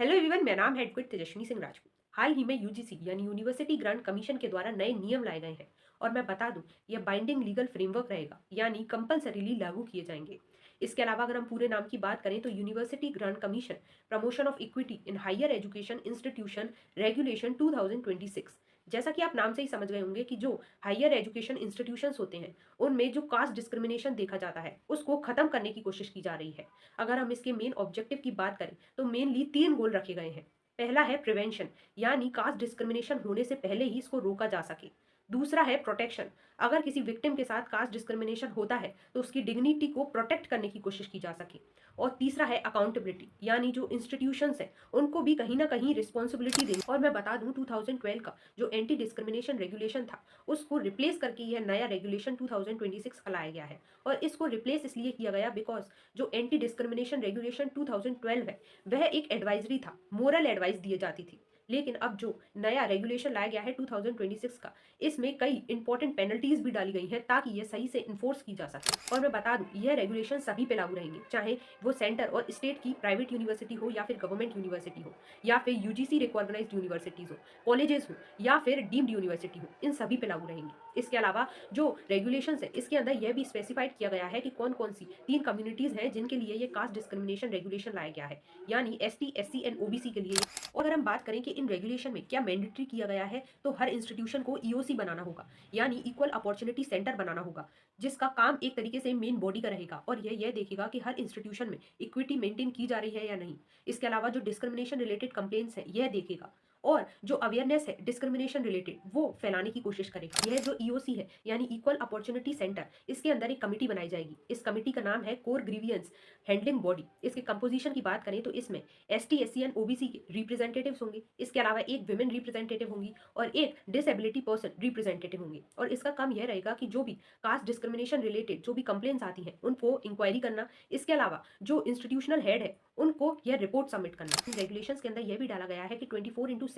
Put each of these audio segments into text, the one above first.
Hello everyone, मेरा नाम है एडवोकेट तेजस्विनी सिंह राजपूत। हाल ही में यूजीसी यानी यूनिवर्सिटी ग्रांट कमीशन के द्वारा नए नियम लाए गए हैं और मैं बता दूं, यह बाइंडिंग लीगल फ्रेमवर्क रहेगा यानी कंपलसरीली लागू किए जाएंगे। इसके अलावा अगर हम पूरे नाम की बात करें तो university grant commission promotion of equity in higher education institution regulation 2026। जैसा कि आप नाम से ही समझ गए होंगे कि जो हायर एजुकेशन इंस्टीट्यूशंस होते हैं उनमें जो कास्ट डिस्क्रिमिनेशन देखा जाता है उसको खत्म करने की कोशिश की जा रही है। अगर हम इसके मेन ऑब्जेक्टिव की बात करें तो मेनली 3 गोल रखे गए हैं। पहला है प्रिवेंशन, यानी कास्ट डिस्क्रिमिनेशन होने से पहले ही इसको रोका जा सके। दूसरा है प्रोटेक्शन, अगर किसी विक्टिम के साथ कास्ट डिस्क्रिमिनेशन होता है तो उसकी डिग्निटी को प्रोटेक्ट करने की कोशिश की जा सके। और तीसरा है अकाउंटेबिलिटी, यानी जो इंस्टीट्यूशंस हैं उनको भी कहीं ना कहीं रिस्पॉन्सिबिलिटी देनी। और मैं बता दूं 2012 का जो एंटी डिस्क्रिमिनेशन रेगुलेशन था उसको रिप्लेस करके यह नया रेगुलेशन 2026 का लाया गया है। और इसको रिप्लेस इसलिए किया गया बिकॉज जो एंटी डिस्क्रिमिनेशन रेगुलेशन 2012 है वह एक एडवाइजरी था, मोरल एडवाइस दी जाती थी। लेकिन अब जो नया रेगुलेशन लाया गया है 2026 का, इसमें कई इंपॉर्टेंट पेनल्टीज भी डाली गई हैं ताकि ये सही से इन्फोर्स की जा सके। और मैं बता दूं, यह रेगुलेशन सभी पे लागू रहेंगे, चाहे वो सेंटर और स्टेट की प्राइवेट यूनिवर्सिटी हो या फिर गवर्नमेंट यूनिवर्सिटी हो या फिर यूजीसी रिकॉग्नाइज्ड यूनिवर्सिटीज हो, कॉलेजेस हो या फिर डीम्ड यूनिवर्सिटी हो, इन सभी पे लागू रहेंगे। इसके अलावा जो रेगुलेशंस है इसके अंदर यह भी स्पेसिफाइड किया गया है कि कौन कौन सी 3 कम्युनिटीज हैं जिनके लिए ये कास्ट डिस्क्रिमिनेशन रेगुलेशन लाया गया है, यानी एसटी, एससी एंड ओबीसी के लिए। और अगर हम बात करें कि इन रेगुलेशन में क्या मैंडेटरी किया गया है तो हर इंस्टीट्यूशन को ईओसी बनाना होगा, यानी इक्वल अपॉर्चुनिटी सेंटर बनाना होगा, जिसका काम एक तरीके से मेन बॉडी का रहेगा और यह देखेगा कि हर इंस्टीट्यूशन में इक्विटी मेंटेन की जा रही है या नहीं। इसके अलावा जो डिस्क्रिमिनेशन रिलेटेड कंप्लेंट्स है यह देखेगा और जो अवेयरनेस है डिस्क्रिमिनेशन रिलेटेड वो फैलाने की कोशिश करेगा। यह जो ईओसी है यानी इक्वल अपॉर्चुनिटी सेंटर, इसके अंदर एक कमिटी बनाई जाएगी। इस कमिटी का नाम है कोर ग्रीवियंस हैंडलिंग बॉडी। इसके कंपोजिशन की बात करें तो इसमें एसटी, एससी एंड ओबीसी के रिप्रेजेंटेटिव्स होंगे। इसके अलावा एक विमेन रिप्रेजेंटेटिव होंगी और एक डिसेबिलिटी पर्सन रिप्रेजेंटेटिव होंगे। और इसका काम यह रहेगा कि जो भी कास्ट डिस्क्रिमिनेशन रिलेटेड जो भी कंप्लेंट्स आती हैं उनको इंक्वायरी करना। इसके अलावा जो इंस्टीट्यूशनल हेड है उनको यह रिपोर्ट सबमिट करना। रेगुलेशंस के अंदर यह भी डाला गया है कि 24/7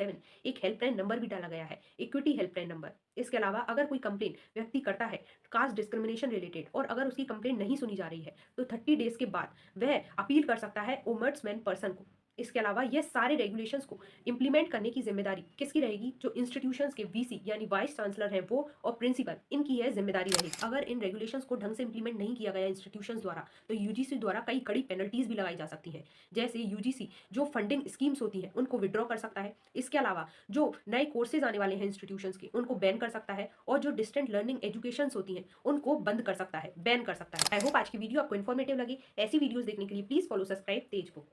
एक हेल्पलाइन नंबर भी डाला गया है, इक्विटी हेल्पलाइन नंबर। इसके अलावा अगर कोई कंप्लेन व्यक्ति करता है कास्ट डिस्क्रिमिनेशन रिलेटेड और अगर उसकी कंप्लेन नहीं सुनी जा रही है तो 30 डेज के बाद वह अपील कर सकता है ओमबड्समैन पर्सन को। इसके अलावा ये सारे रेगुलेशंस को इंप्लीमेंट करने की जिम्मेदारी किसकी रहेगी? जो इंस्टीट्यूशंस के वीसी यानी वाइस चांसलर हैं वो और प्रिंसिपल, इनकी यह जिम्मेदारी रहेगी। अगर इन रेगुलेशंस को ढंग से इंप्लीमेंट नहीं किया गया इंस्टीट्यूशंस द्वारा तो यूजीसी द्वारा कई कड़ी पेनल्टीज भी लगाई जा सकती हैं। जैसे यूजीसी जो फंडिंग स्कीम्स होती हैं उनको विड्रॉ कर सकता है। इसके अलावा जो नए कोर्सेज आने वाले हैं इंस्टीट्यूशंस के उनको बैन कर सकता है और जो डिस्टेंट लर्निंग एजुकेशन होती हैं उनको बंद कर सकता है, बैन कर सकता है। आई होप आज की वीडियो आपको इन्फॉर्मेटिव लगी। ऐसी वीडियोस देखने के लिए please follow subscribe Tej book.